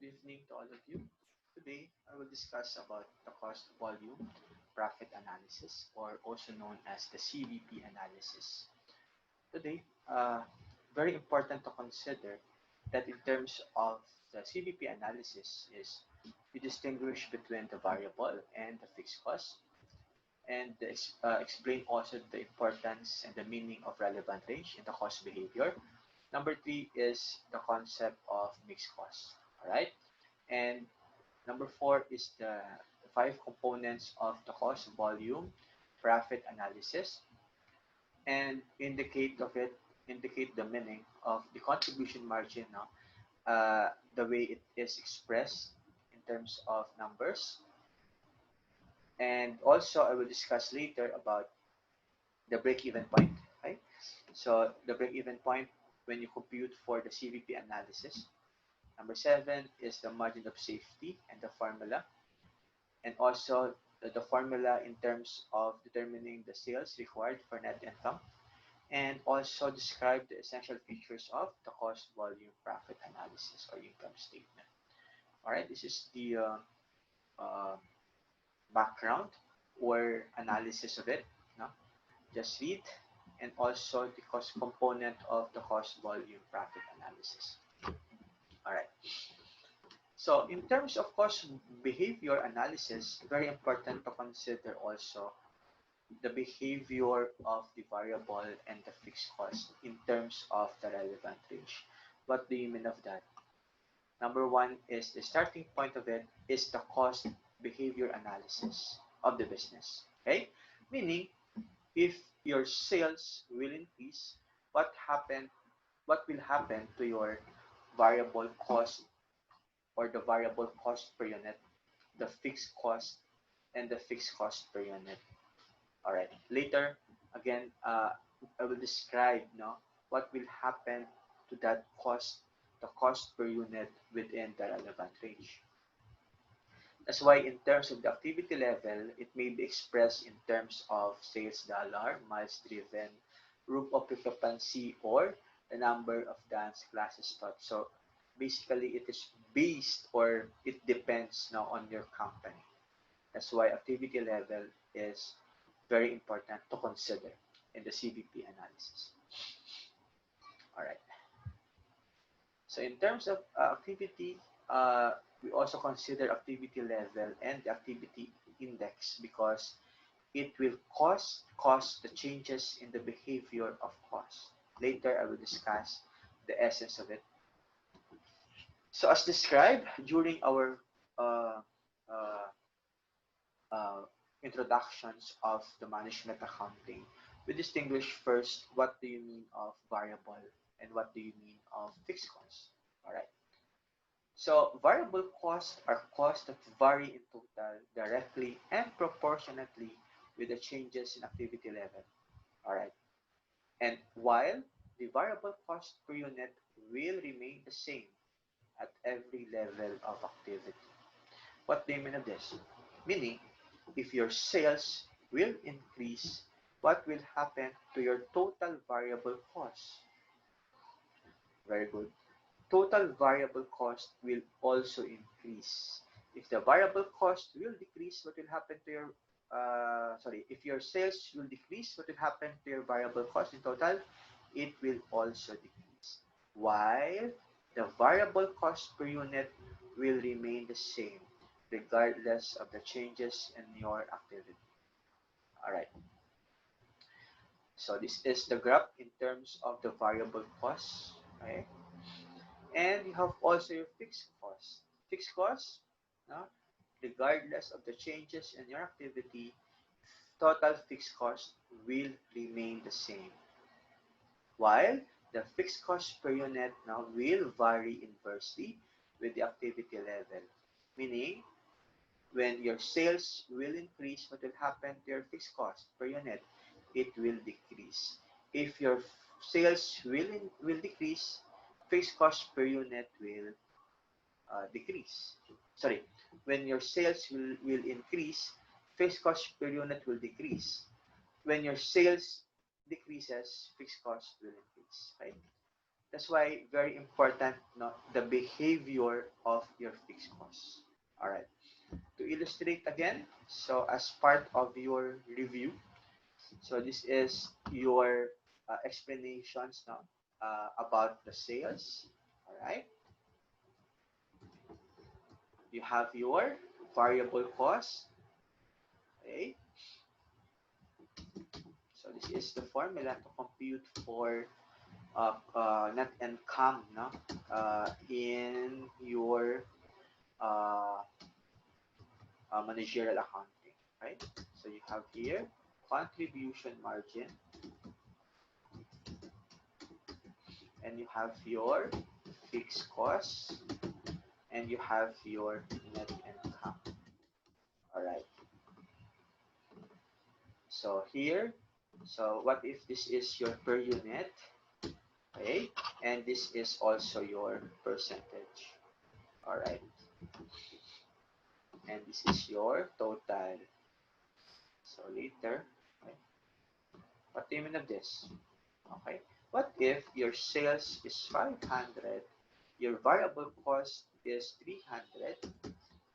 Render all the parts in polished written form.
evening to all of you. Today, I will discuss about the cost volume profit analysis, or also known as the CVP analysis. Today, very important to consider that in terms of the CVP analysis is we distinguish between the variable and the fixed cost, and explain also the importance and the meaning of relevant range in the cost behavior. Number three is the concept of mixed cost. All right. And number four is the five components of the cost volume profit analysis, and indicate the meaning of the contribution margin now, the way it is expressed in terms of numbers. And also I will discuss later about the break-even point. Okay, so the break-even point when you compute for the CVP analysis. Number seven is the margin of safety and the formula, and also the formula in terms of determining the sales required for net income, and also describe the essential features of the cost volume profit analysis or income statement. All right, this is the uh, background or analysis of it. No? Just read, and also the cost component of the cost volume profit analysis. All right. So in terms of cost behavior analysis, very important to consider also the behavior of the variable and the fixed cost in terms of the relevant range. What do you mean of that? Number one is the starting point of it is the cost behavior analysis of the business. Okay? Meaning, if your sales will increase, what will happen to your variable cost or the variable cost per unit, the fixed cost, and the fixed cost per unit. All right. Later, again, I will describe what will happen to that cost, the cost per unit within the relevant range. That's why in terms of the activity level, it may be expressed in terms of sales dollar, miles driven, room occupancy, or the number of dance classes taught. So basically, it is based or it depends now on your company. That's why activity level is very important to consider in the CVP analysis. All right. So in terms of activity, we also consider activity level and the activity index because it will cause the changes in the behavior of cost. Later, I will discuss the essence of it. So as described during our uh, uh, uh, introductions of the management accounting, we distinguish first what do you mean of variable and what do you mean of fixed costs. All right. So variable costs are costs that vary in total directly and proportionately with the changes in activity level. All right. And while the variable cost per unit will remain the same at every level of activity. What do you mean of this? Meaning, if your sales will increase, what will happen to your total variable cost? Very good. Total variable cost will also increase. If the variable cost will decrease, what will happen to your if your sales will decrease, what will happen to your variable cost in total? It will also decrease. While the variable cost per unit will remain the same regardless of the changes in your activity. All right. So this is the graph in terms of the variable cost. Okay. And you have also your fixed cost. Fixed cost, no? Regardless of the changes in your activity, total fixed cost will remain the same. While the fixed cost per unit now will vary inversely with the activity level. Meaning, when your sales will increase, what will happen to your fixed cost per unit? It will decrease. If your sales will decrease, fixed cost per unit will decrease. Sorry, when your sales will increase, fixed cost per unit will decrease. When your sales decreases, fixed cost will increase. Right? That's why very important, no, the behavior of your fixed costs. All right. To illustrate again, so as part of your review, so this is your explanations, no, about the sales. All right. You have your variable cost. Okay. So this is the formula to compute for net income, no, in your uh, managerial accounting, right? So you have here contribution margin, and you have your fixed costs, and you have your net income. All right. So here, so what if this is your per unit, okay? And this is also your percentage. All right. And this is your total. So later, okay, what do you mean of this? Okay. What if your sales is 500, your variable cost is 300?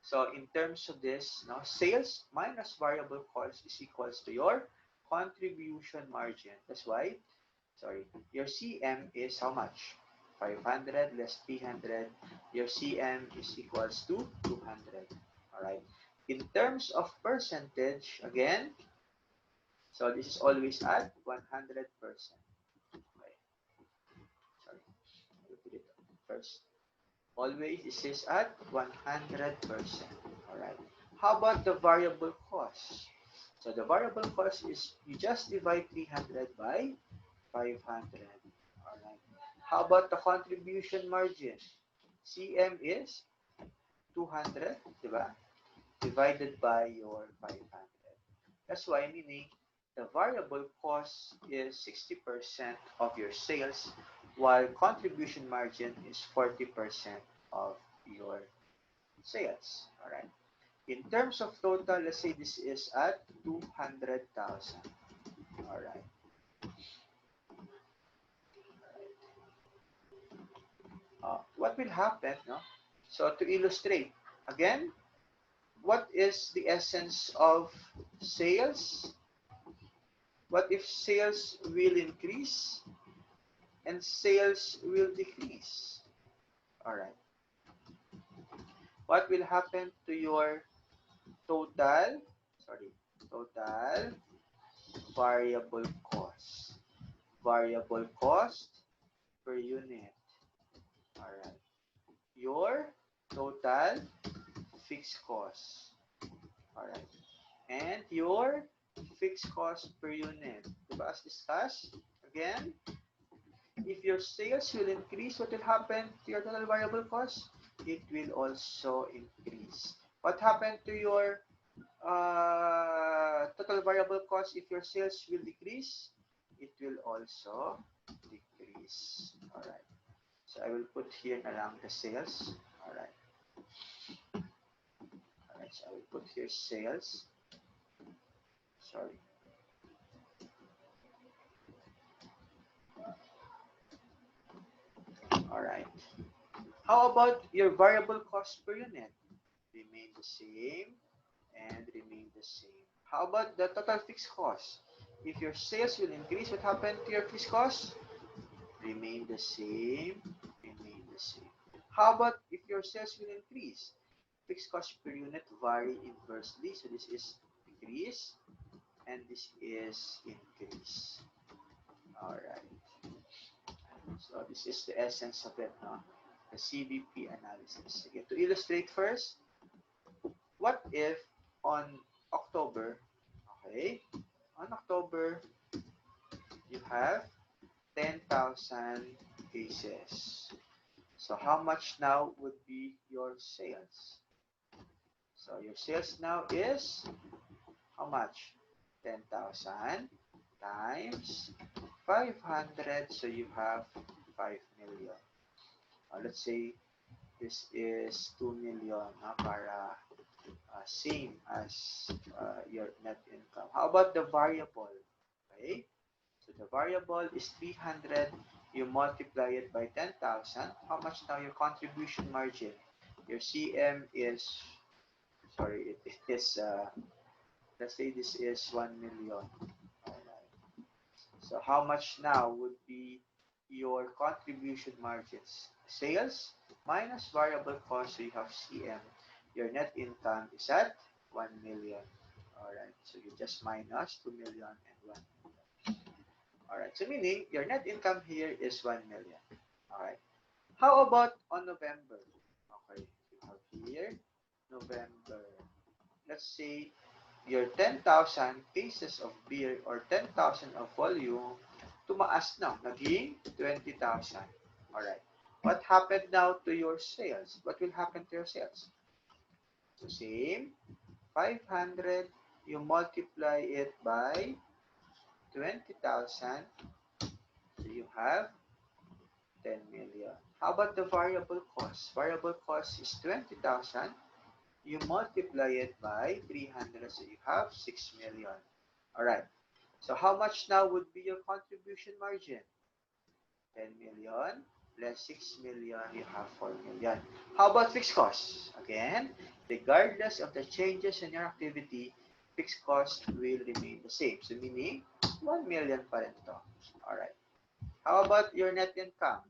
So in terms of this, no, sales minus variable cost is equals to your contribution margin. That's why, sorry, your CM is how much? 500 less 300. Your CM is equals to 200. All right. In terms of percentage, again, so this is always at 100%. Okay. Sorry, I'll put it first. Always this is at 100%. All right. How about the variable cost? So the variable cost is you just divide 300 by 500. All right. How about the contribution margin? CM is 200, diba? Divided by your 500. That's why meaning the variable cost is 60% of your sales, while contribution margin is 40% of your sales. All right. In terms of total, let's say this is at 200,000. All right. What will happen? No. So to illustrate, again, what is the essence of sales? What if sales will increase and sales will decrease? All right. What will happen to your total, sorry, total variable cost? Variable cost per unit. All right. Your total fixed cost. All right. And your fixed cost per unit. Diba, as discussed, again, if your sales will increase, what will happen to your total variable cost? It will also increase. What happened to your total variable cost if your sales will decrease? It will also decrease. All right. So I will put here along the sales. All right. All right. So I will put here sales. Sorry. All right. How about your variable cost per unit? Remain the same and remain the same. How about the total fixed cost? If your sales will increase, what happened to your fixed cost? Remain the same, remain the same. How about if your sales will increase? Fixed cost per unit vary inversely. So this is decrease and this is increase. All right. So this is the essence of it, no? The CVP analysis. Again, to illustrate first, what if on October, okay, on October, you have 10,000 cases. So how much now would be your sales? So your sales now is how much? 10,000 times 500. So you have 5 million. Let's say this is 2 million para same as your net income. How about the variable? Okay. So the variable is 300. You multiply it by 10,000. How much now your contribution margin? Your CM is, sorry, it is, let's say this is 1 million. Alright. So how much now would be your contribution margins? Sales minus variable cost, so you have CM. Your net income is at 1 million. Alright, so you just minus 2 million and 1 million. Alright, so meaning your net income here is 1 million. Alright, how about on November? Okay, you have here November. Let's say your 10,000 cases of beer or 10,000 of volume, tumaas na, naging 20,000. Alright. What happened now to your sales? What will happen to your sales? So same, 500, you multiply it by 20,000, so you have 10 million. How about the variable cost? Variable cost is 20,000. You multiply it by 300, so you have 6 million. Alright. So how much now would be your contribution margin? 10 million less 6 million, you have 4 million. How about fixed costs? Again, regardless of the changes in your activity, fixed costs will remain the same. So meaning, 1 million pa rin to. Alright. How about your net income?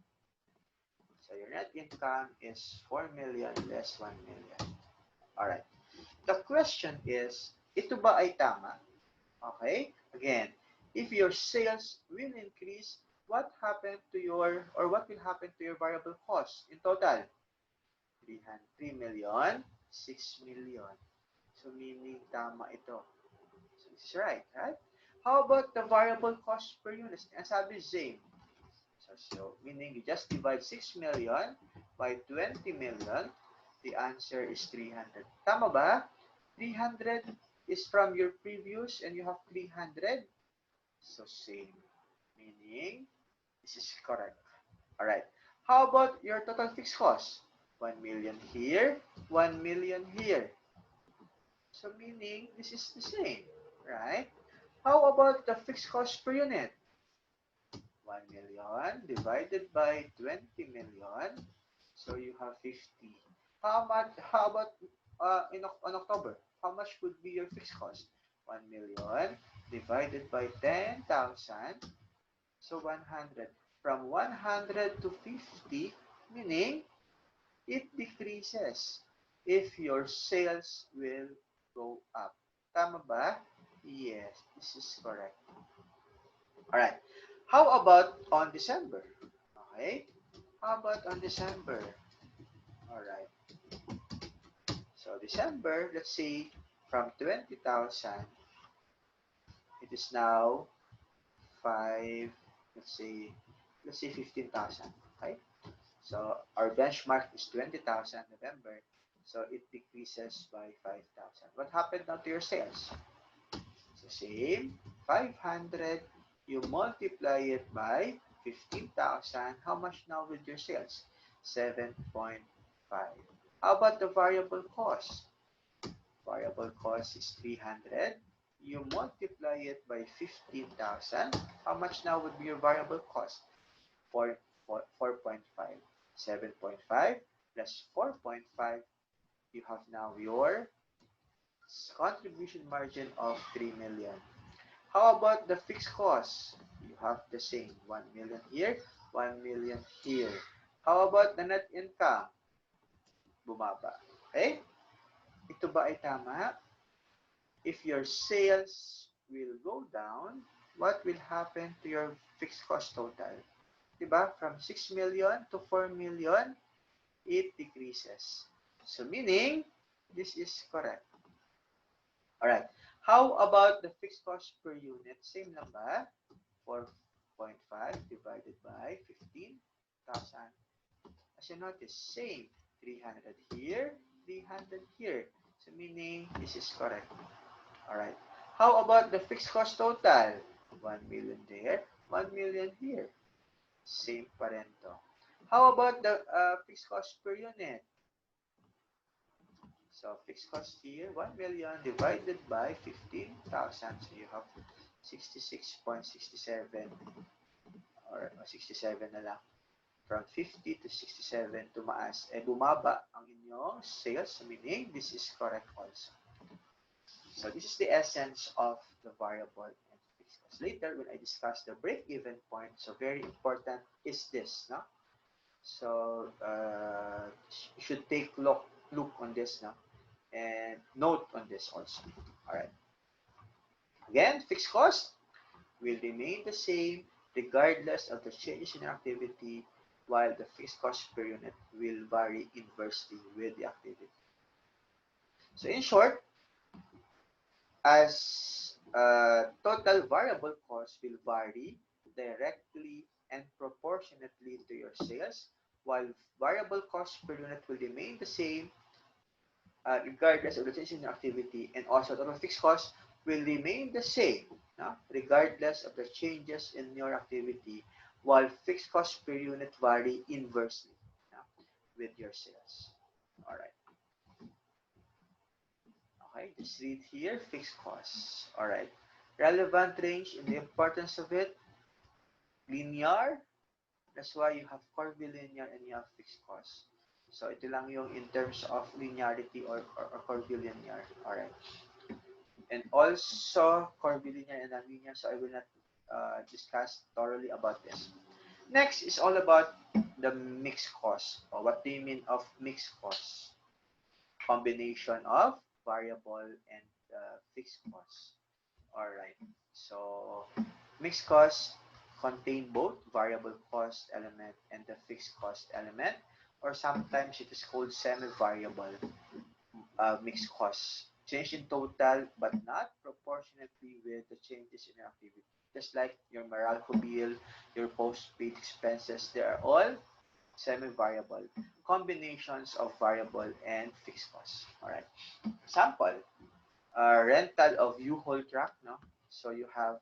So your net income is 4 million less 1 million. Alright. The question is, ito ba ay tama? Okay? Again, if your sales will increase, what happened to your, or what will happen to your variable cost in total? 3 million, 6 million. So meaning tama ito. So this is right, right? How about the variable cost per unit? Ang sabi same. So meaning you just divide 6 million by 20 million. The answer is 300. Tama ba? 300 is from your previous and you have 300. So same. Meaning, this is correct. Alright. How about your total fixed cost? 1 million here, 1 million here. So meaning, this is the same. Right? How about the fixed cost per unit? 1 million divided by 20 million. So you have 50. How about on October? How much would be your fixed cost? 1 million divided by 10,000. So 100. From 100 to 50, meaning it decreases if your sales will go up. Tama ba? Yes, this is correct. Alright. How about on December? Okay. How about on December? Alright. So December, let's say from 20,000, it is now 5, let's say 15,000. Okay. So our benchmark is 20,000 November. So it decreases by 5,000. What happened now to your sales? So same, 500, you multiply it by 15,000. How much now with your sales? 7.5. How about the variable cost? Variable cost is 300. You multiply it by 15,000. How much now would be your variable cost? 4.5. 7.5 plus 4.5. You have now your contribution margin of 3 million. How about the fixed cost? You have the same. 1 million here, 1 million here. How about the net income? Bumaba. Okay? Ito ba ay tama? If your sales will go down, what will happen to your fixed cost total? Diba? From 6 million to 4 million, it decreases. So meaning, this is correct. Alright. How about the fixed cost per unit? Same lang ba? 4.5 divided by 15,000. As you notice, same. 300 here, 300 here. So meaning, this is correct. Alright. How about the fixed cost total? 1 million there, 1 million here. Same pa rin to. How about the fixed cost per unit? So fixed cost here, 1 million divided by 15,000. So you have 66.67 or 67 na lang. From 50 to 67 tumaas, bumaba ang inyong sales, meaning this is correct also. So this is the essence of the variable and fixed cost. Later, when I discuss the break-even point, so very important is this, no? So you should take look on this, no? And note on this also. All right. Again, fixed cost will remain the same regardless of the changes in activity, while the fixed cost per unit will vary inversely with the activity. So in short, as total variable cost will vary directly and proportionately to your sales, while variable cost per unit will remain the same regardless of the change in activity, and also total fixed cost will remain the same, no? Regardless of the changes in your activity, while fixed cost per unit vary inversely, no? With your sales. All right. Okay, just read here, fixed costs. All right. Relevant range and the importance of it, linear. That's why you have curvilinear and you have fixed costs. So ito lang yung in terms of linearity or curvilinear. All right. And also curvilinear and nonlinear. So I will not discuss thoroughly about this. Next is all about the mixed cost. What do you mean of mixed cost? Combination of variable and fixed cost. All right. So mixed cost contain both variable cost element and the fixed cost element, or sometimes it is called semi-variable mixed cost. Change in total but not proportionately with the changes in your activity. Just like your Meralco bill, your postpaid expenses, they are all semi-variable combinations of variable and fixed costs. All right. Example, rental of U-Haul truck, no? So you have,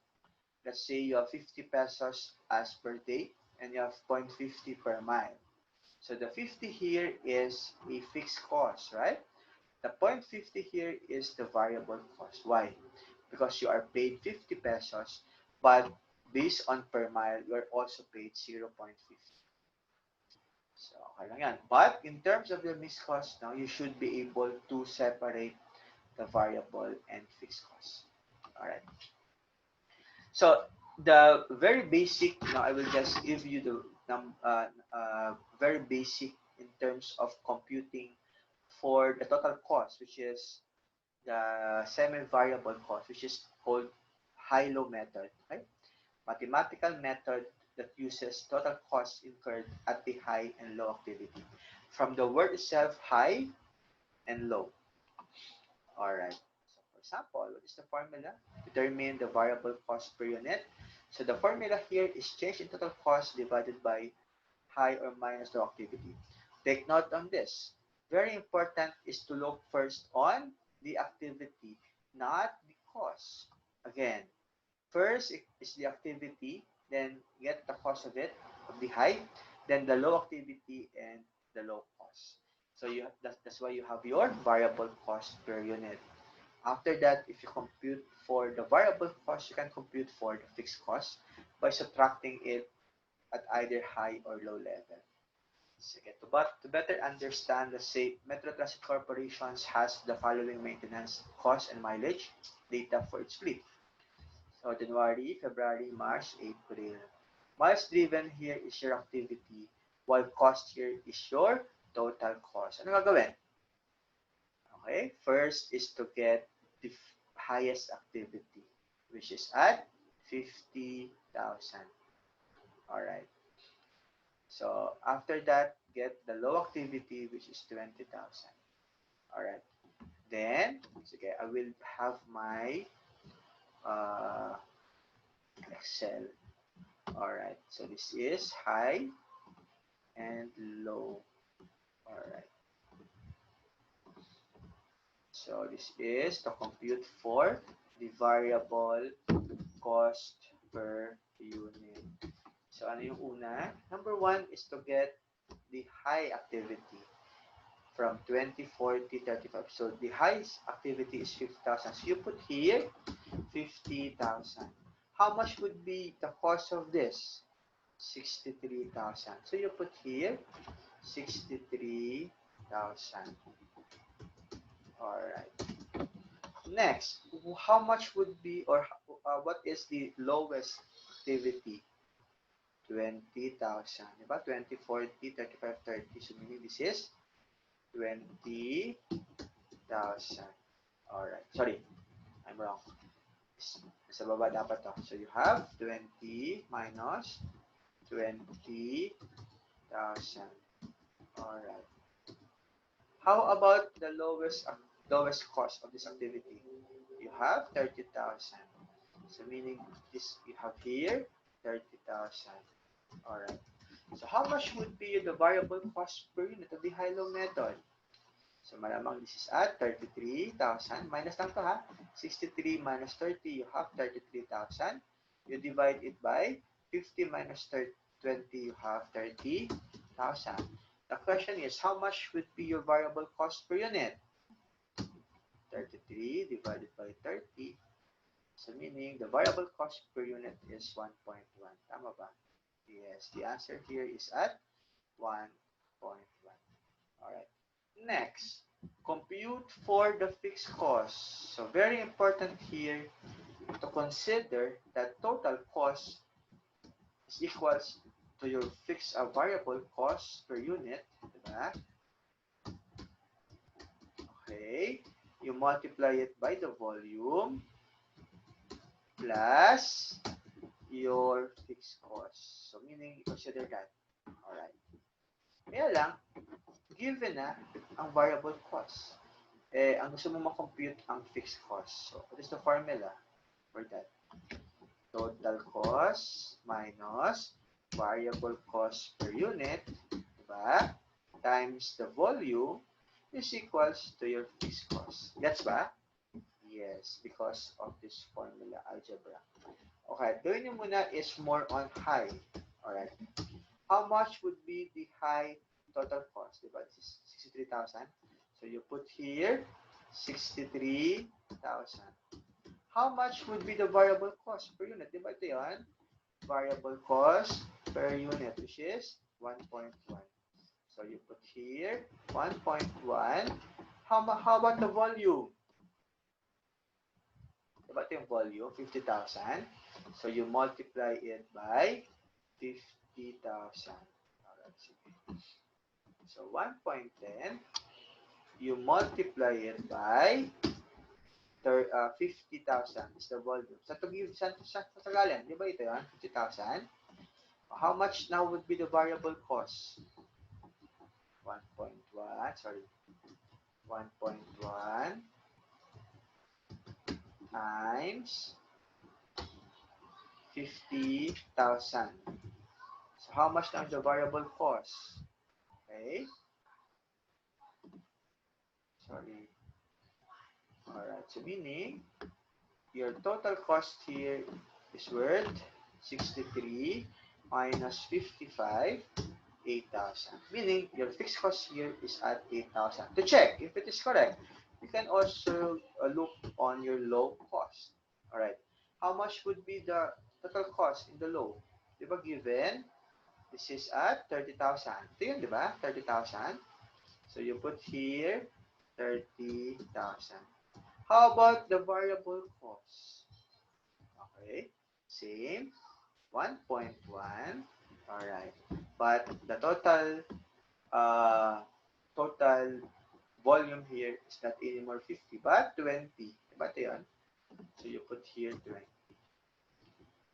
let's say you have 50 pesos as per day and you have 0.50 per mile. So the 50 here is a fixed cost, right? The 0.50 here is the variable cost. Why? Because you are paid 50 pesos, but based on per mile, you are also paid 0.50. So, okay lang yan. But in terms of the mixed cost, now you should be able to separate the variable and fixed cost. All right. So the very basic, now I will just give you the very basic in terms of computing for the total cost, which is the semi-variable cost, which is called high-low method. Right? Mathematical method that uses total cost incurred at the high and low activity. From the word itself, high and low. All right. So for example, what is the formula? Determine the variable cost per unit. So the formula here is change in total cost divided by high or minus low activity. Take note on this. Very important is to look first on the activity, not the cost. Again, first is the activity, then get the cost of it, of the high, then the low activity and the low cost. So that's why you have your variable cost per unit. After that, if you compute for the variable cost, you can compute for the fixed cost by subtracting it at either high or low level. Sige, to better understand, let's say Metro Transit Corporations has the following maintenance cost and mileage data for its fleet. So January, February, March, April. Miles driven here is your activity, while cost here is your total cost. Ano gagawin? Okay, first is to get the highest activity, which is at 50,000. All right. So after that, get the low activity, which is 20,000. All right. Then, okay, I will have my Excel. All right. So this is high and low. All right. So this is to compute for the variable cost per unit. So ano yung una? Number one is to get the high activity from 20, 40, 35. So the highest activity is 50,000. So you put here 50,000. how much would be the cost of this? 63,000. So you put here 63,000. Alright. Next, how much would be, or what is the lowest activity? 20,000. Diba? 20, 40, 35, 30. So meaning this is 20,000. Alright. Sorry, I'm wrong. Sa baba dapat to. So you have 20 minus 20,000. Alright. How about the lowest cost of this activity? You have 30,000. So meaning this you have here 30,000. Alright. So how much would be the variable cost per unit of the high-low method? So malamang this is at 33,000. Minus lang to ha. 63 minus 30, you have 33,000. You divide it by 50 minus 20, you have 30,000. The question is, how much would be your variable cost per unit? 33 divided by 30. So meaning the variable cost per unit is 1.1. Tama ba? Yes, the answer here is at 1.1. Alright. Next, compute for the fixed cost. So very important here to consider that total cost is equals to your fixed variable cost per unit. Diba? Okay. You multiply it by the volume plus your fixed cost. So meaning, consider that. Alright. Kaya lang, given na ang variable cost, ang gusto mo ma-compute ang fixed cost. So, what is the formula for that? Total cost minus variable cost per unit, diba? Times the volume is equals to your fixed cost. Gets ba? Yes, because of this formula algebra. Okay, gawin nyo muna is more on high. Alright. How much would be the high total cost? Diba? This is 63,000. So you put here 63,000. How much would be the variable cost per unit? Diba ito yun? Variable cost per unit, which is 1.1. So you put here 1.1. How about the volume? Diba ito yung volume? 50,000. So you multiply it by 50,000. Alright, sige. So 1.10, you multiply it by 50,000 is the volume. Sa Tagalog, di ba ito yan? 50,000. How much now would be the variable cost? 1.1, sorry. 1.1 times 50,000. So how much now is the variable cost? Okay. Sorry. Alright, so meaning your total cost here is worth 63 minus 55, 8,000. Meaning your fixed cost here is at 8,000. To check if it is correct, you can also look on your low cost. Alright, how much would be the total cost in the low? Diba given, this is at 30,000. Ito yun, diba? 30,000. So you put here 30,000. How about the variable cost? Okay, same, 1.1. Alright, but the total volume here is not anymore 50, but 20. Diba ito yun? So you put here 20.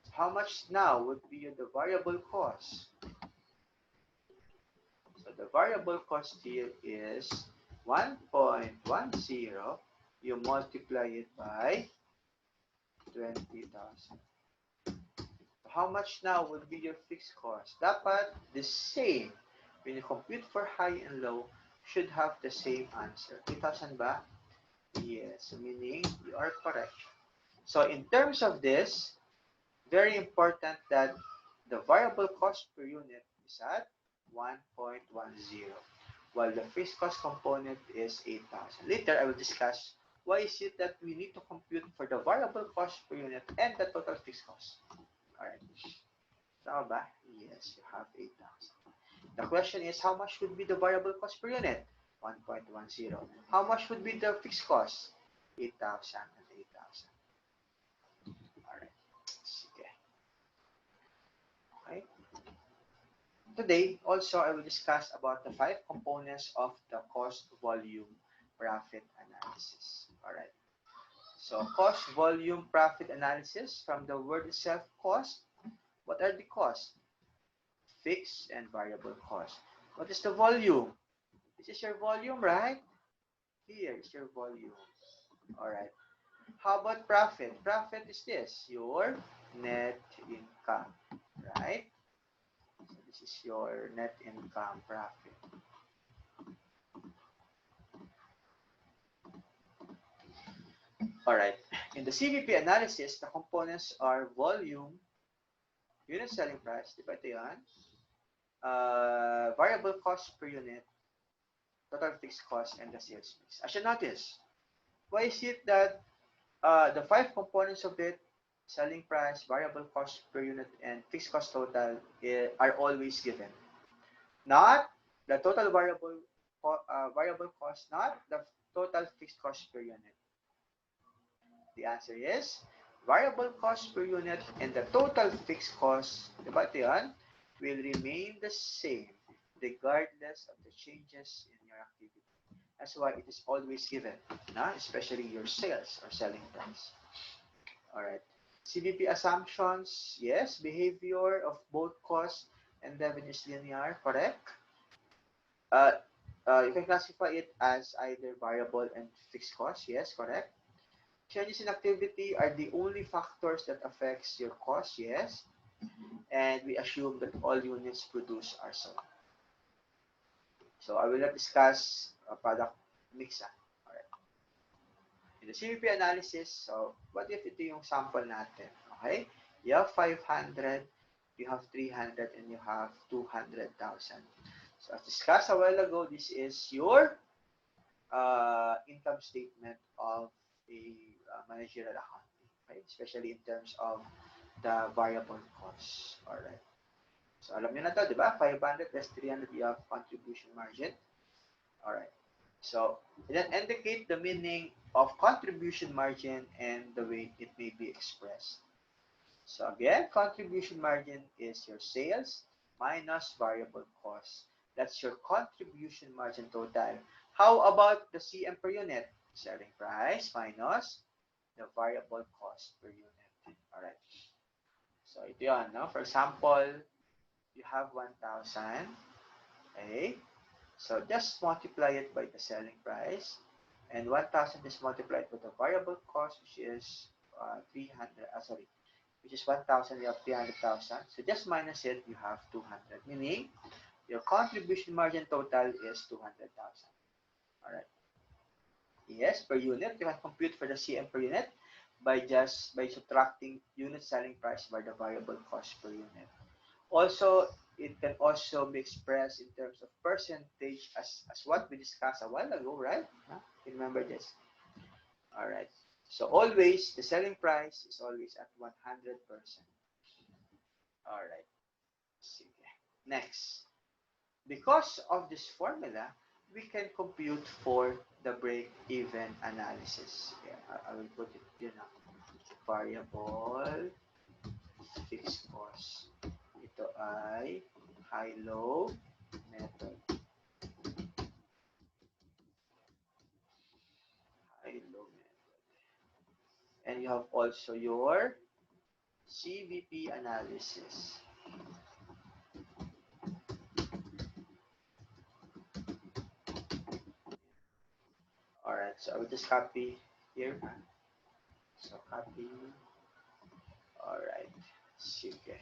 So how much now would be the variable cost? So the variable cost here is 1.10. You multiply it by 20,000. So how much now would be your fixed cost? Dapat the same. When you compute for high and low, should have the same answer. 3,000 ba? Yes, meaning you are correct. So in terms of this, very important that the variable cost per unit is at 1.10, while the fixed cost component is 8,000. Later, I will discuss why is it that we need to compute for the variable cost per unit and the total fixed cost? Alright. Tama ba? Yes, you have 8,000. The question is, how much would be the variable cost per unit? 1.10. How much would be the fixed cost? 8,000 and 8,000. Alright. Sige. Okay. Today, also, I will discuss about the 5 components of the cost, volume, profit analysis. Alright. So, cost, volume, profit analysis. From the word itself, cost. What are the costs? Fixed and variable cost. What is the volume? This is your volume, right? Here is your volume. Alright. How about profit? Profit is this, your net income, right? So this is your net income profit. Alright. In the CVP analysis, the components are volume, unit selling price, di ba ito yan? Variable cost per unit, total fixed cost, and the sales mix. As you notice, why is it that the 5 components of it, selling price, variable cost per unit, and fixed cost total, are always given? Not the total variable cost, not the total fixed cost per unit. The answer is variable cost per unit and the total fixed cost, diba ito yan, will remain the same regardless of the changes in your activity. That's why it is always given, especially your sales or selling price. Alright. CVP assumptions, yes, behavior of both cost and revenue is linear, correct? You can classify it as either variable and fixed cost, yes, correct? Changes in activity are the only factors that affects your cost, yes. And we assume that all units produced are sold. So I will not discuss product mix. Alright. In the CVP analysis, so what if ito yung sample natin? Okay? You have 500, you have 300, and you have 200,000. So as discussed a while ago, this is your income statement of a managerial accounting, okay? Especially in terms of the variable costs. Alright. So, alam niyo na to, di ba? 500 less 300, you have contribution margin. Alright. So, then indicate the meaning of contribution margin and the way it may be expressed. So, again, contribution margin is your sales minus variable costs. That's your contribution margin total. How about the CM per unit? Selling price minus the variable cost per unit. Alright. So, ito yun, no? For example, you have 1,000. Okay? So, just multiply it by the selling price. And 1,000 is multiplied by the variable cost, which is 300, which is 1,000, you have 300,000. So, just minus it, you have 200. Meaning, your contribution margin total is 200,000. Alright. Yes, per unit, you can compute for the CM per unit by subtracting unit selling price by the variable cost per unit. Also, it can also be expressed in terms of percentage as what we discussed a while ago, right? You remember this? Alright. So always, the selling price is always at 100%. Alright. Sige. Next. Because of this formula, we can compute for the break-even analysis. Yeah, I will put it, variable fixed cost. Ito ay high-low method. High-low method. And you have also your CVP analysis. Alright, so I will just copy here. So copy. Alright. Sige.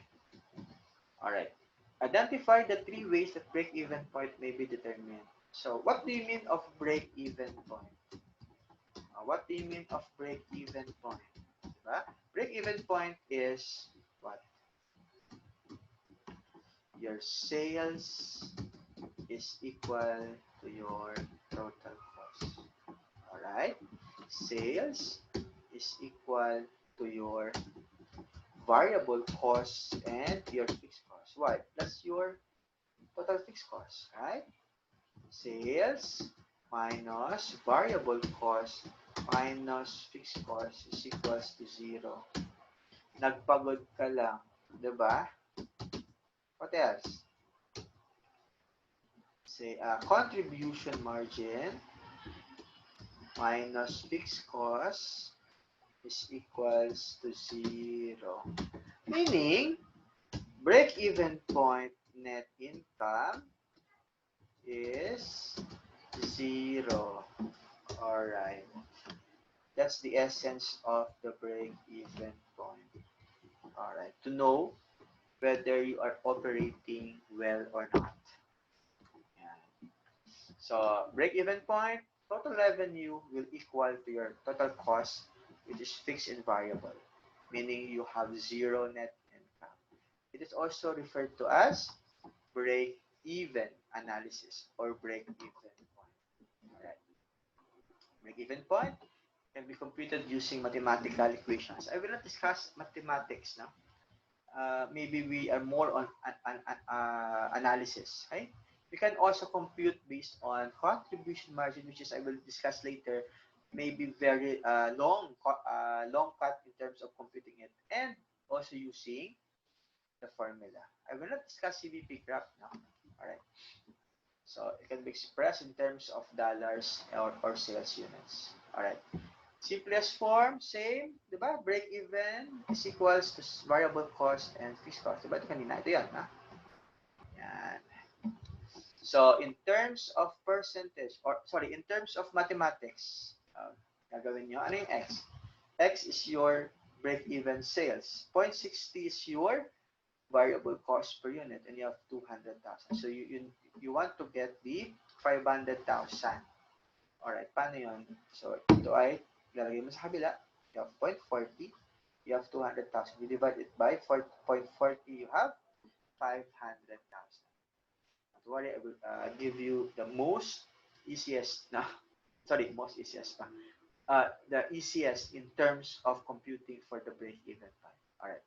Alright. Identify the 3 ways that break-even point may be determined. So what do you mean of break-even point? What do you mean of break-even point? Diba? Break-even point is what? Your sales is equal to your total cost. Alright? sales is equal to your variable costs and your fixed costs. Why? Plus your total fixed costs, right? Sales minus variable cost minus fixed cost is equals to 0. Nagpagod ka lang, 'di ba? What else? Say contribution margin minus fixed cost is equals to 0. Meaning, break-even point net income is 0. Alright. That's the essence of the break-even point. Alright. To know whether you are operating well or not. Yan. So, break-even point, total revenue will equal to your total cost, which is fixed and variable, meaning you have 0 net income. It is also referred to as break-even analysis or break-even point. Alright. Break-even point can be computed using mathematical equations. I will not discuss mathematics now. Maybe we are more on analysis. Okay? We can also compute based on contribution margin, which is I will discuss later. Maybe very long cut in terms of computing it, and also using the formula. I will not discuss CVP graph now. All right. So it can be expressed in terms of dollars or sales units. All right. Simplest form, same, di ba? Break even is equals to variable cost and fixed cost. Diba ito kanina? Ito yan, ha? Yan. So, in terms of percentage, or sorry, in terms of mathematics, gagawin nyo, ano yung X? X is your break-even sales. 0.60 is your variable cost per unit, and you have 200,000. So, you want to get the 500,000. Alright, paano yun? So, ito ay lalagay mo sa kabila, you have 0.40, you have 200,000. You divide it by 0.40, you have 500,000. Don't worry, I will give you the most easiest, no, sorry, most easiest pa. The easiest in terms of computing for the break-even point. Alright.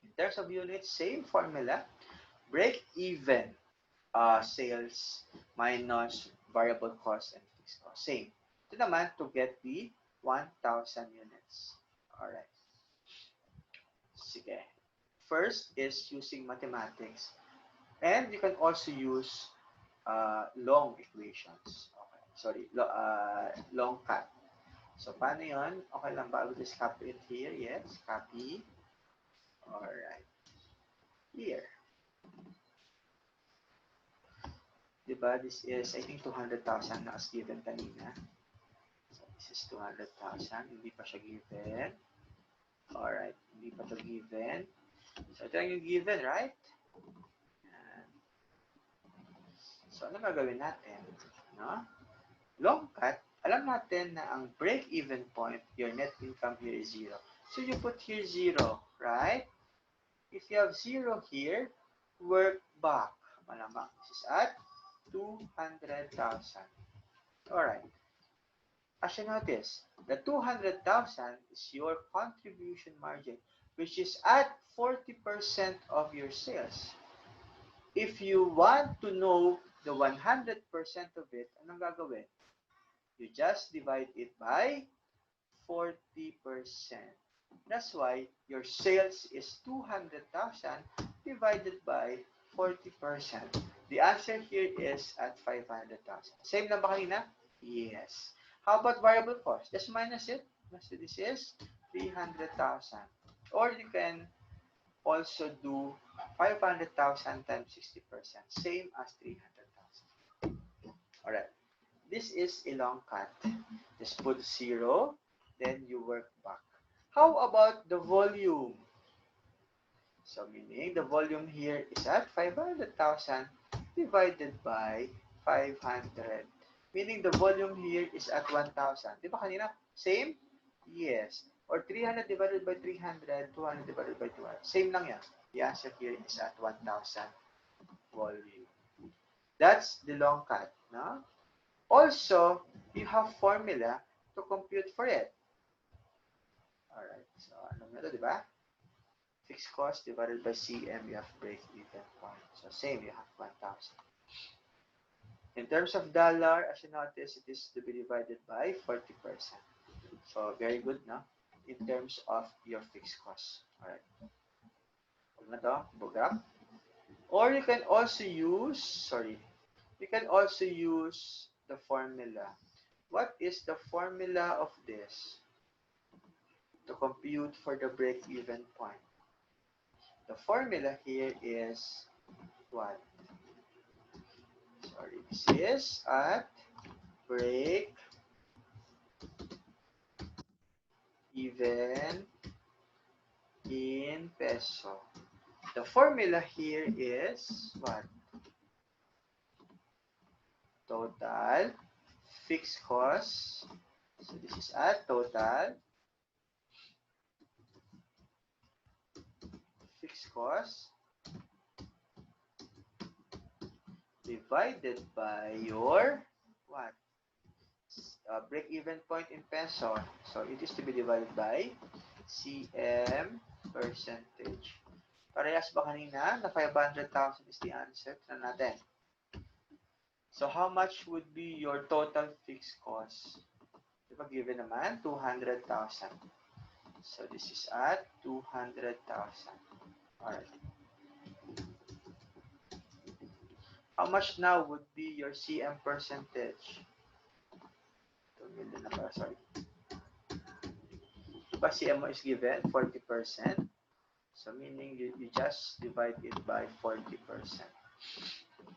In terms of units, same formula. Break-even sales minus variable cost and fixed cost. Same. Ito naman to get the 1,000 units. Alright. Sige. First is using mathematics. And you can also use long equations. Okay. Sorry, long cut. So, paano yun? Okay lang ba? I will just copy it here. Yes, copy. Alright. Here. Diba? This is, I think, 200,000 na as given kanina. So, this is 200,000. Hindi pa siya given. Alright. Hindi pa ito given. So, ito lang yung given, right? Yan. So, ano gagawin natin? No? Long cut, alam natin na ang break-even point, your net income here is 0. So, you put here 0, right? If you have 0 here, work back. Malamang. This is at 200,000. Alright. As you notice, the 200,000 is your contribution margin, which is at 40% of your sales. If you want to know the 100% of it, anong gagawin? You just divide it by 40%. That's why your sales is 200,000 divided by 40%. The answer here is at 500,000. Same lang ba kanina? Yes. How about variable cost? Just minus it. So this is 300,000. Or you can also do 500,000 times 60%. Same as 300,000. Alright. This is a long cut. Just put 0, then you work back. How about the volume? So meaning the volume here is at 500,000 divided by 500. Meaning the volume here is at 1,000. Di ba kanina? Same? Yes. Or 300 divided by 300, 200 divided by 200. Same lang yan. The answer here is at 1,000 volume. That's the long cut. No? Also, you have formula to compute for it. Alright, so ano na ito, di ba? Fixed cost divided by CM, you have break-even point. So same, you have 1,000. In terms of dollar, as you notice, it is to be divided by 40%. So very good, no? In terms of your fixed cost. Alright. Huwag na to, bugap. Or you can also use, you can also use the formula. What is the formula of this? To compute for the break-even point. The formula here is what? This is at break even in peso. The formula here is what? Total fixed cost. So this is at total fixed cost divided by your what? Break-even point in peso. So it is to be divided by CM percentage. Parehas ba kanina na 500,000 is the answer? Tignan natin. So how much would be your total fixed cost? Diba given naman? 200,000. So this is at 200,000. Alright. How much now would be your CM percentage? 2 million na ba? Sorry. Diba CM is given 40%? So meaning you just divide it by 40%.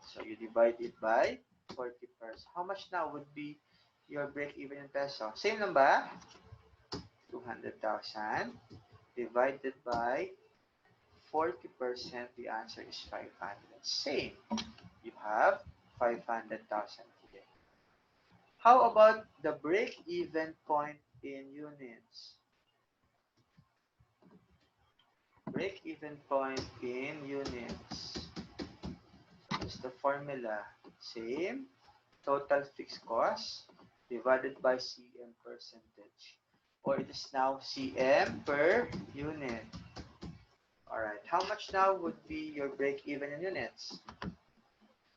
So you divide it by 40%. How much now would be your break-even in peso? Same lang ba? 200,000 divided by 40%, the answer is 500. Same. You have 500,000 here. How about the break-even point in units? Break-even point in units. So what's the formula? Same. Total fixed cost divided by CM percentage. Or it is now CM per unit. Alright, how much now would be your break-even in units?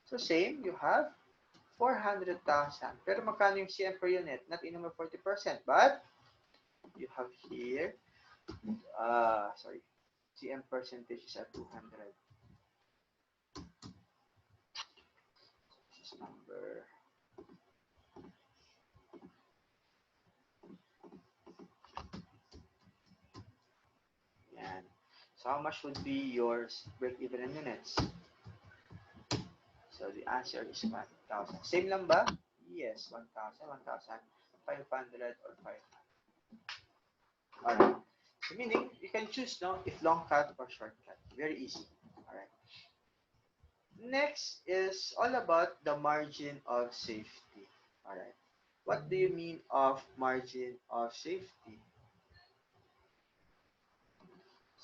So same, you have 400,000. Pero magkano yung CM per unit? Not in 40%, but you have here, CM percentage is at 200. This is number. Yan. So how much would be your break-even in units? So the answer is 1,000. Same lang ba? Yes, 1,000, 1,500 or 500. Alright. So meaning, you can choose no, if long cut or shortcut. Very easy. Alright. Next is all about the margin of safety. Alright. What do you mean of margin of safety?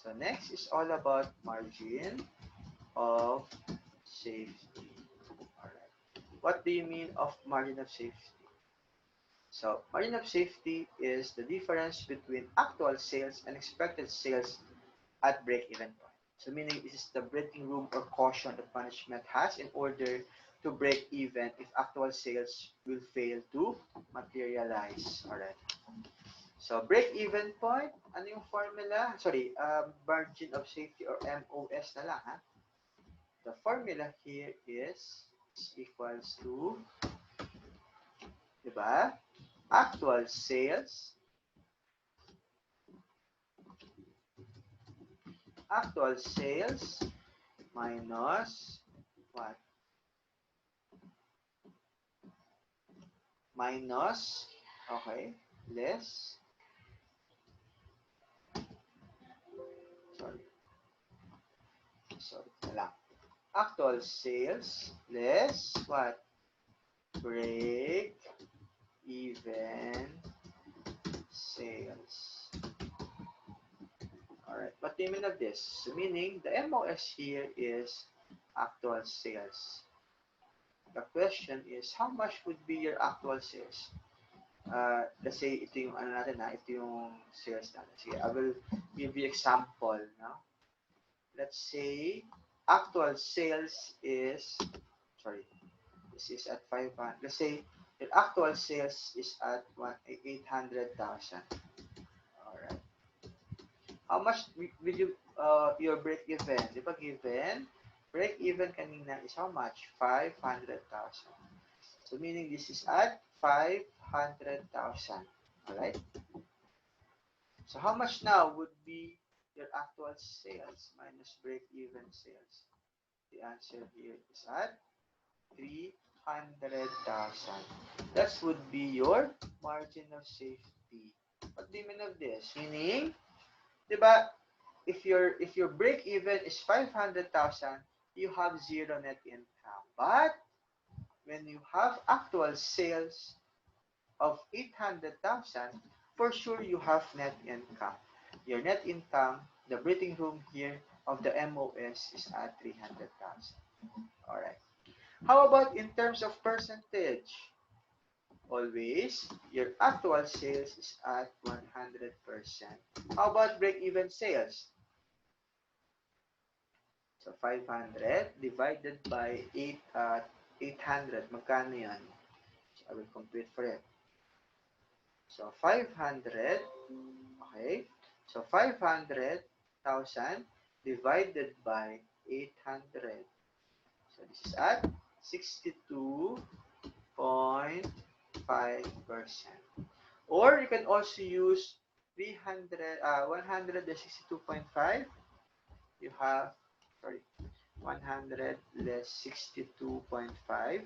So next is all about margin of safety. Alright. What do you mean of margin of safety? So margin of safety is the difference between actual sales and expected sales at break-even point. So meaning this is the breathing room or caution that management has in order to break even if actual sales will fail to materialize. Alright. So break-even point, ano yung formula? Sorry, margin of safety or MOS na lang, ha? The formula here is equals to, diba? Actual sales minus what? Minus, okay, less, sorry na lang. Actual sales less what? Break even sales. Alright, what do you mean of this? So meaning the MOS here is actual sales. The question is how much would be your actual sales? let's say, ito yung ano natin ito yung sales natin. Sige, I will give you example, no? Let's say, actual sales is, sorry, this is at 500. Let's say, your actual sales is at 800,000. Alright. How much will you, your break even? Di ba given? Break even kanina is how much? 500,000. So meaning this is at 500,000. Alright? So how much now would be your actual sales minus break-even sales? The answer here is at 300,000. That would be your margin of safety. What do you mean of this? Meaning, di ba, if your break-even is 500,000, you have zero net income. But when you have actual sales of 800,000, for sure you have net income. Your net income, the breathing room here of the MOS is at 300,000. Alright. How about in terms of percentage? Always, your actual sales is at 100%. How about break-even sales? So 500 divided by 800. Magkano yan? So I will compute for it. So 500, okay? So 500,000 divided by 800. So this is at 62.5%. Or you can also use 162.5. You have, sorry, 100 less 62.5.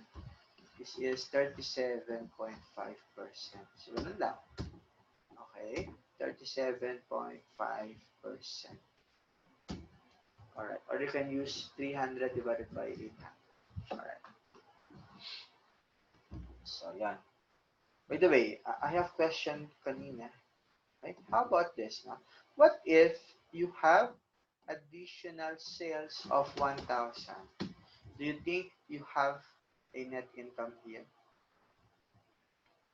This is 37.5%. So, ganun lang. Okay? 37.5%. Alright. Or you can use 300 divided by 800. Alright. So, yan. By the way, I have question kanina. Right? How about this? No? What if you have additional sales of 1,000? Do you think you have a net income here?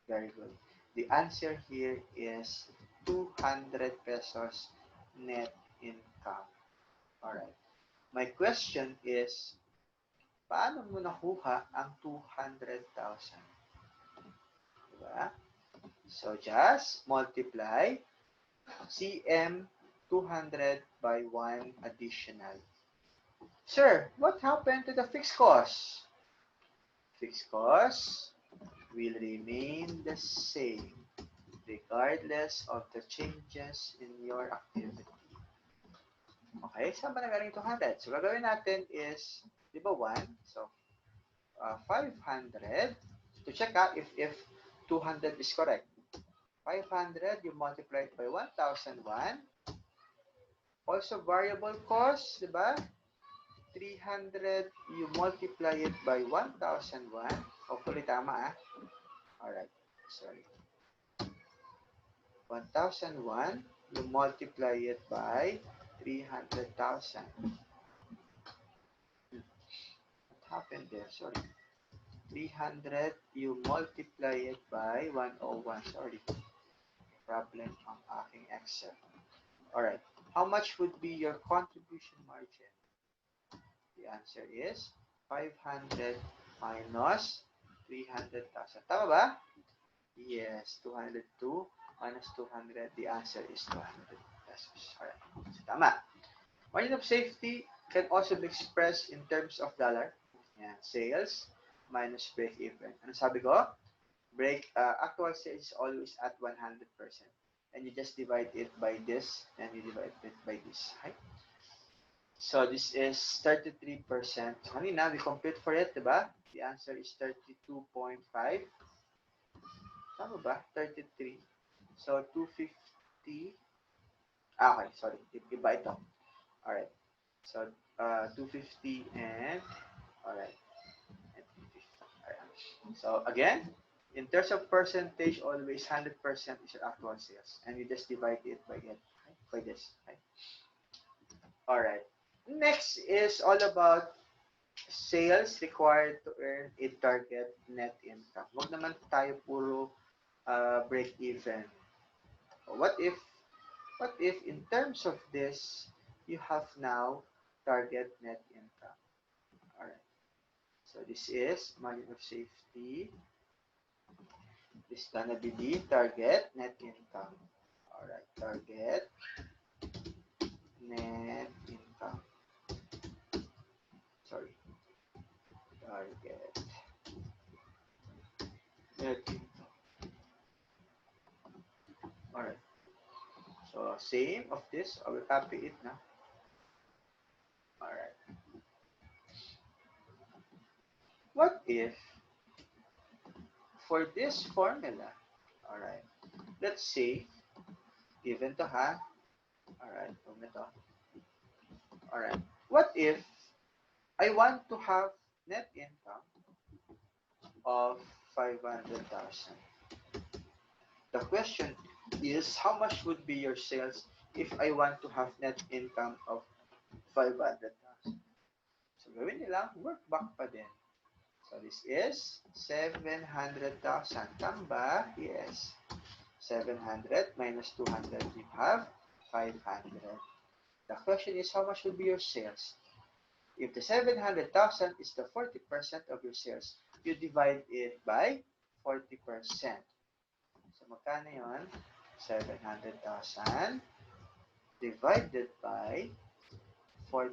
Very good. The answer here is 200 pesos net income. Alright. My question is, paano mo nakuha ang 200,000? Diba? So, just multiply CM 200 by 1 additional. Sir, what happened to the fixed cost? Fixed cost will remain the same regardless of the changes in your activity. Okay, saan ba nagaling 200? So, gagawin natin is, di ba 1? So, 500. To check out if 200 is correct. 500, you multiply it by 1,001. Also, variable cost, di ba? 300, you multiply it by 1,001. Hopefully, tama Alright, sorry. 1,001, you multiply it by 300,000. What happened there? Sorry. 300, you multiply it by 101. Sorry. Problem ang aking Excel. Alright. How much would be your contribution margin? The answer is 500 minus 300,000. Tama ba? Yes. 202 minus 200. The answer is 200 pesos. Alright. So, tama. Margin of safety can also be expressed in terms of dollar. Yan. Sales minus break-even. Ano sabi ko? Actual sales is always at 100%. And you just divide it by this, and you divide it by this. Okay? So, this is 33%. So, kanina, we compute for it, diba? The answer is 32.5. Tama ba? 33. So, 250. Okay, sorry. Iba ito. Alright. So, 250 and, alright. And 350. Alright. So, again, in terms of percentage, always 100% is your actual sales. And you just divide it by it. Okay? By this. Okay? Alright. Next is all about sales required to earn a target net income. Huwag naman tayo puro break even. What if in terms of this you have now target net income? All right. So this is margin of safety. This is gonna be the target net income. All right, target net income. Sorry, target net income. All right. So same of this. I will copy it now. All right. What if for this formula? All right. Let's say given to ha. All right. All right. What if I want to have net income of 500,000? The question is how much would be your sales if I want to have net income of 500,000? So gawin nilang work back pa din. So this is 700,000. Tama? Yes. 700 minus 200, you have 500. The question is how much would be your sales? If the 700,000 is the 40% of your sales, you divide it by 40%. So magkano yun? 700,000 divided by 40%.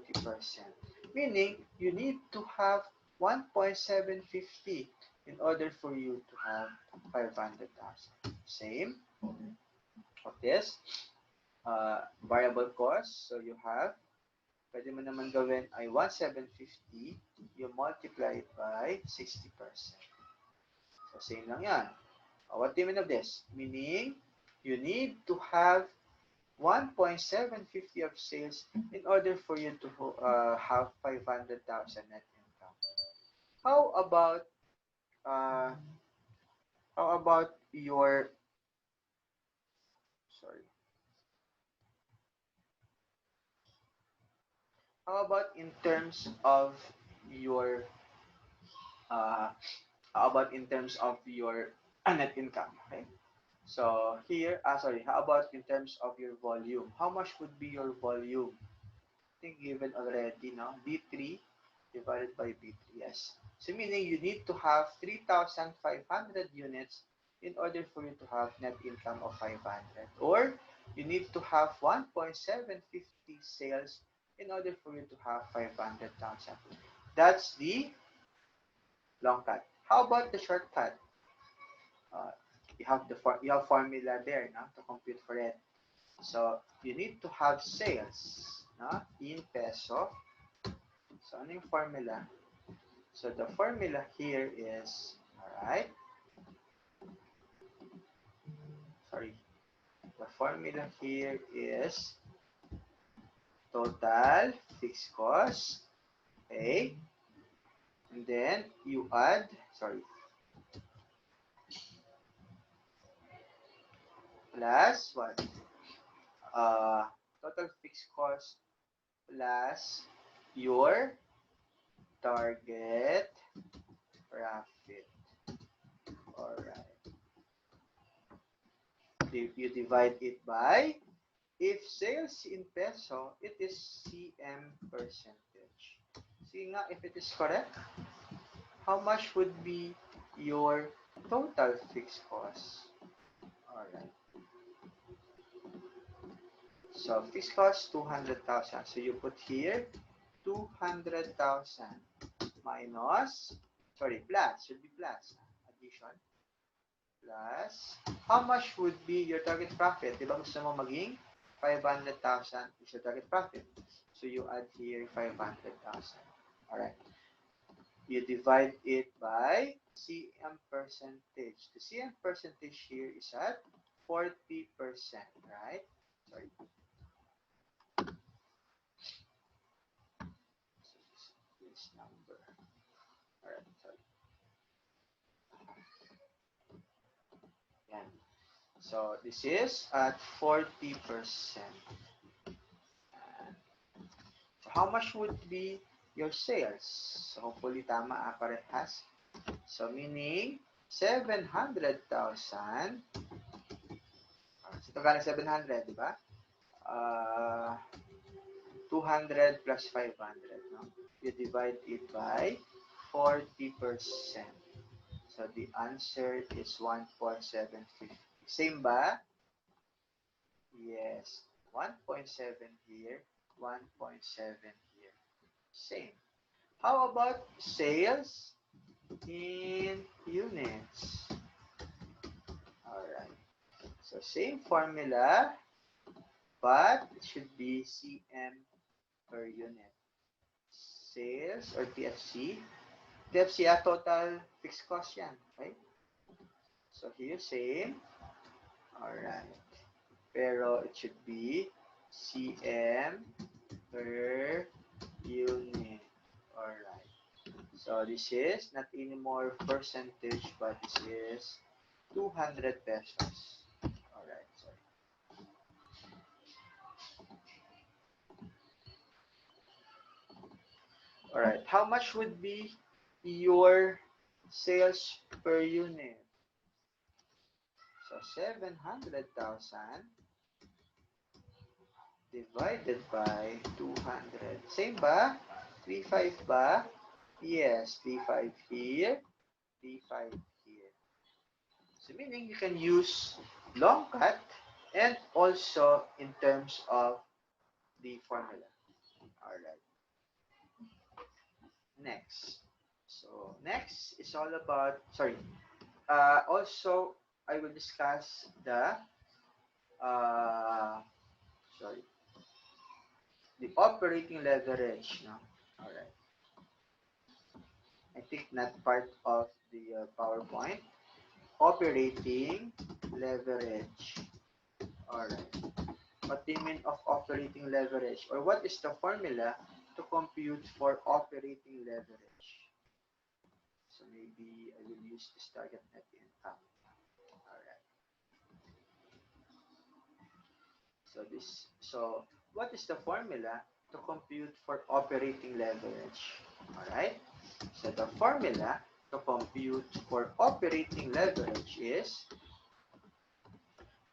Meaning, you need to have 1.750 in order for you to have 500,000. Same of this. Variable cost. So you have, pwede mo naman gawin ay 1,750. You multiply it by 60%. So same lang yan. What do you mean of this? Meaning, you need to have 1.750 of sales in order for you to have 500,000 net income. How about uh, your sorry? How about in terms of your uh, net income? Okay. So here, sorry. How about in terms of your volume? How much would be your volume? I think given already, no? B3 divided by B3, yes. So meaning you need to have 3,500 units in order for you to have net income of 500. Or you need to have 1.750 sales in order for you to have 500,000. That's the long cut. How about the shortcut? Uh, you have formula there, no, to compute for it. So you need to have sales, no, in peso. So ano yung formula? So the formula here is, alright, sorry, the formula here is total fixed cost, okay, and then you add, sorry, plus what? Total fixed cost plus your target profit. Alright. You divide it by, if sales in peso, it is CM percentage. See nga if it is correct. How much would be your total fixed cost? Alright. So fixed cost 200,000. So you put here 200,000 minus, sorry, plus, should be plus, addition, plus, how much would be your target profit? Diba gusto mo maging 500,000 is your target profit. So you add here 500,000. Alright. You divide it by CM percentage. The CM percentage here is at 40%, right? Sorry. So this number. Alright, sorry. Yan. So this is at 40%. So how much would be your sales? So hopefully tama parehas. So meaning 700,000. Ito galing 700, di ba? 200 plus 500, no? You divide it by 40%. So the answer is 1.750. Same ba? Yes. 1.7 here, 1.7 here. Same. How about sales in units? Alright. So same formula, but it should be CM per unit. Sales or TFC. TFC, total fixed cost yan. Okay? So here, same. Alright. Pero it should be CM per unit. Alright. So this is not anymore percentage, but this is 200 pesos. Alright, sorry. Alright, how much would be your sales per unit? So 700,000 divided by 200. Same ba? 3.5 ba? Yes, 3.5 here, 3.5 here. So meaning you can use long cut and also in terms of the formula. Alright. Next. So next is all about, also I will discuss the, uh, sorry, the operating leverage. No? Alright. I think not part of the PowerPoint. Operating leverage. Alright. What do you mean of operating leverage? Or what is the formula to compute for operating leverage? So maybe I will use this target net income. Alright. So what is the formula to compute for operating leverage? Alright. So the formula to compute for operating leverage is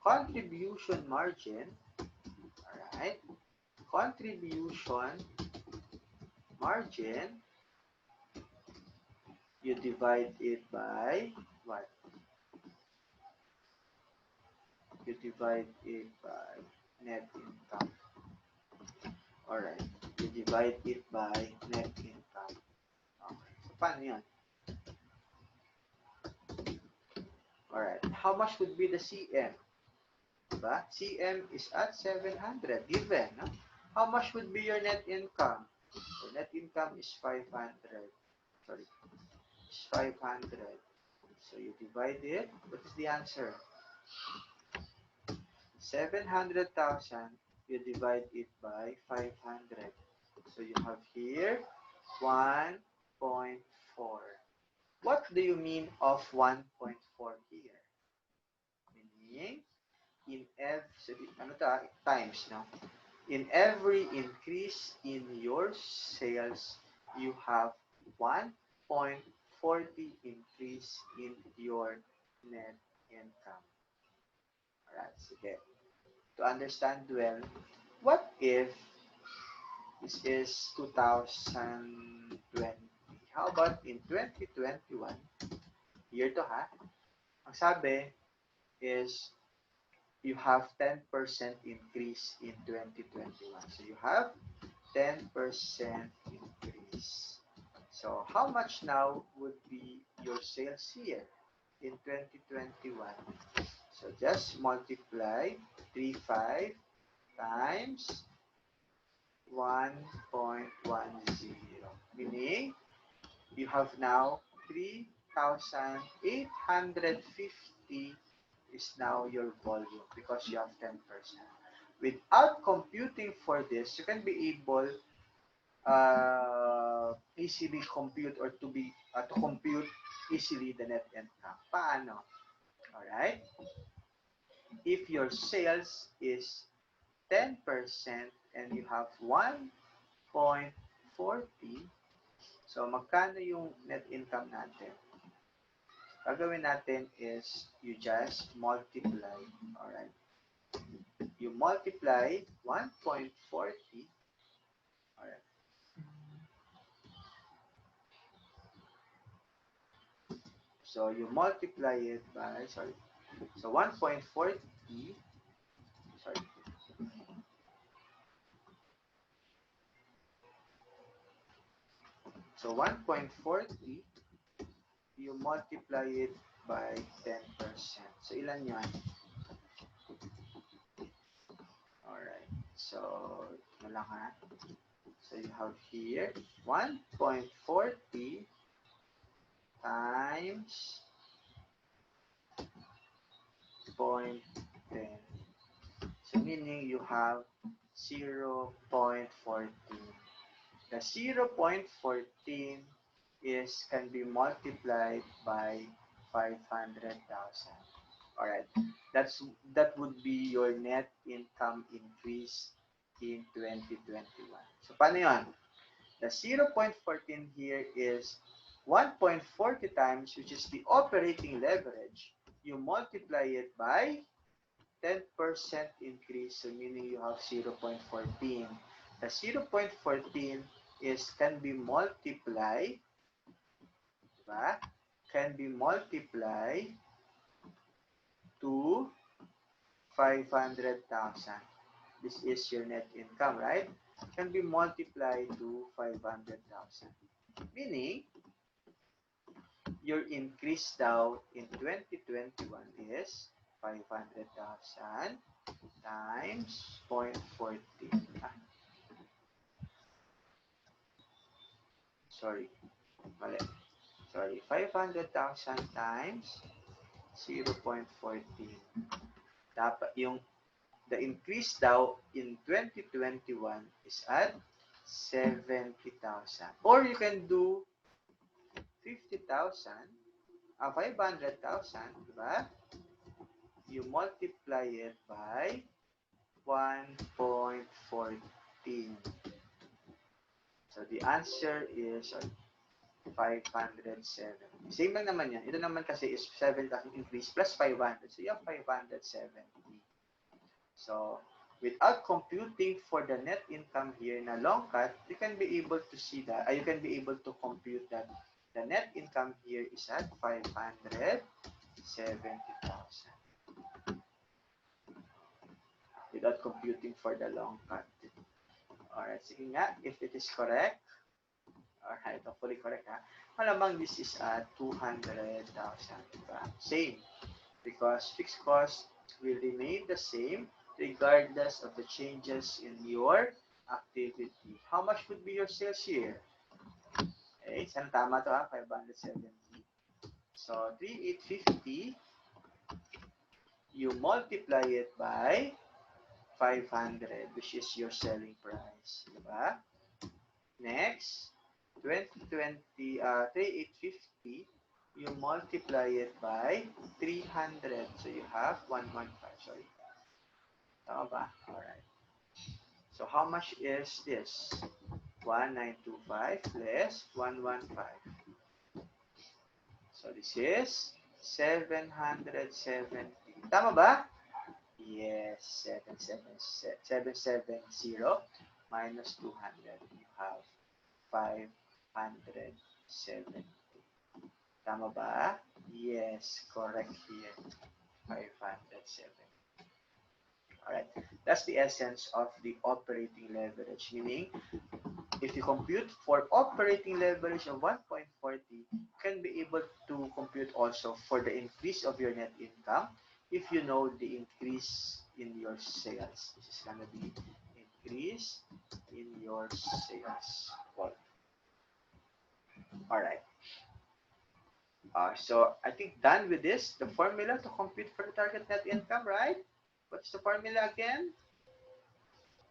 contribution margin. Alright. Contribution margin, you divide it by what? You divide it by net income. Alright. You divide it by net income. Okay. So, paano yan? Alright. How much would be the CM? Diba? CM is at 700. Given. No? How much would be your net income? So, net income is 500. Sorry. It's 500. So, you divide it. What is the answer? 700,000. You divide it by 500. So, you have here 1.4. What do you mean of 1.4 here? Meaning, in every, times, no? In every increase in your sales, you have 1.40 increase in your net income. Alright, sige. To understand well, what if this is 2020? How about in 2021? Year to ha? Ang sabi is you have 10% increase in 2021. So you have 10% increase. So how much now would be your sales here in 2021? So just multiply 3.5 times 1.10. Meaning, you have now 3,850 is now your volume because you have 10%. Without computing for this, you can be able easily compute or to compute easily the net income. Paano? Alright? If your sales is 10% and you have 1.40, so magkano yung net income natin? gagawin natin is you just multiply. Alright? You multiply 1.40. Alright. So you multiply it by, sorry. So 1.40, sorry. So 1.40, you multiply it by 10%. So ilan yan? Alright. So, ito lang ha. So you have here 1.40 times 0.10. So meaning you have 0.14. The 0.14 can be multiplied by 500,000. Alright, that would be your net income increase in 2021. So paano yun? The 0.14 here is 1.40 times, which is the operating leverage. You multiply it by 10% increase, so meaning you have 0.14. The 0.14 can be multiplied, diba? Can be multiplied to 500,000. This is your net income, right? Can be multiplied to 500,000. Meaning, your increase daw in 2021 is 500,000 times 0.40. Sorry, mali. Sorry, 500,000 times 0.14. Dapat the increase daw in 2021 is at 70,000. Or you can do 50,000, 500,000, diba? You multiply it by 1.14. So the answer is 570. Same lang naman yan. Ito naman kasi is 7,000 increase plus 500. So you have 570. So without computing for the net income here na long cut, you can be able to see that, you can be able to compute that the net income here is at 570,000. Without computing for the long cut. Alright, sige nga, if it is correct, alright, hopefully correct ha, malamang this is at 200,000. Diba? Same, because fixed cost will remain the same regardless of the changes in your activity. How much would be your sales here? Okay, saan tama to ha? 570. So, 3,850, you multiply it by 500, which is your selling price. Diba? Next, 3,850, you multiply it by 300. So, you have 115. Sorry. Tama ba? Alright. So, how much is this? 1925 less 115. So, this is 770. Tama ba? Yes, 770 minus 200. You have 570. Tama ba? Yes, correct here. 570. Alright, that's the essence of the operating leverage. Meaning, if you compute for operating leverage of 1.40, you can be able to compute also for the increase of your net income if you know the increase in your sales. This is going to be increase in your sales. Alright. So I think done with this, the formula to compute for the target net income, right? What's the formula again?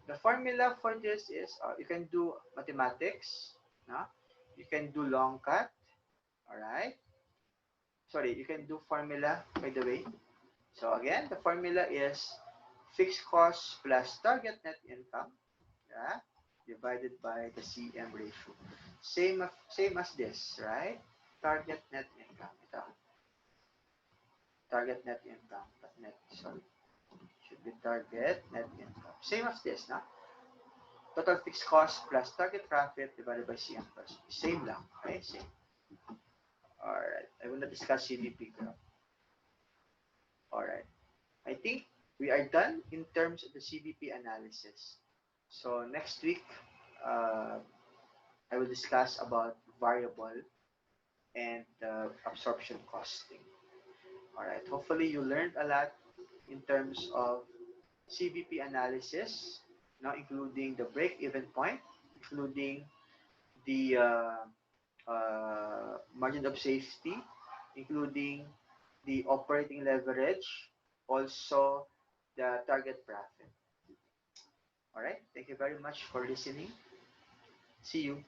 The formula for this is, you can do mathematics, no? You can do long cut, all right? Sorry, you can do formula, by the way. So again, the formula is fixed cost plus target net income, yeah, divided by the CM ratio. Same as this, right? Target net income. Ito. target net income, but sorry, should be target net income. Same as this, na? Total fixed cost plus target profit divided by CM plus. Same lang, okay? Same. Alright, I will not discuss CVP graph. Alright, I think we are done in terms of the CVP analysis. So next week, I will discuss about variable and absorption costing. Alright, hopefully you learned a lot in terms of CVP analysis, now including the break-even point, including the margin of safety, including the operating leverage, also the target profit. All right. Thank you very much for listening. See you.